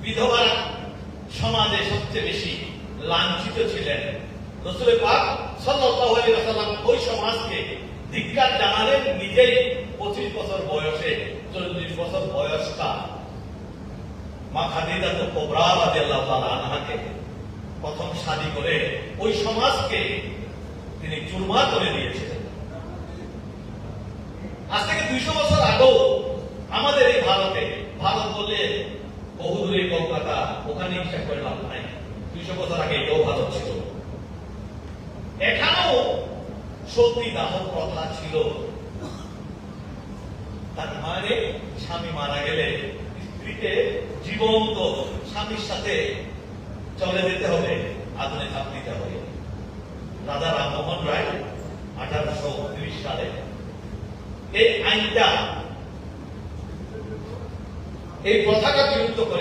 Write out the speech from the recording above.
বিধবারা সমাজে সবচেয়ে বেশি লাঞ্ছিত ছিলেন। রাসূল পাক সাল্লাল্লাহু আলাইহি ওয়াসাল্লাম ওই সমাজকে ধিক্কার জানালেন। নিজেই 25 বছর বয়সে 40 বছর বয়সটা মা খাদিজা কুবরা রাদিয়াল্লাহু তাআলা আনহাকে প্রথম শাদী করে ওই সমাজকে তিনি চুরমার করে দিয়েছিলেন। আজ থেকে 200 বছর আগেও আমাদের এই ভারতে, ভারত বলে বহুদূরে কলকাতা, ওখানে হিসাব করে লাভ নাই, 200 বছর আগে এটাও ভারত ছিল। এখানেও সতীদাহ প্রথা ছিল। তার মানে স্বামী মারা গেলে স্ত্রীকে জীবন্ত স্বামীর সাথে চলে যেতে হবে, আগুনে ঝাঁপ দিতে হবে। রাজা রামমোহন রায় 1829 সালে এই আইনটা, এই প্রথাটা বিলুপ্ত করে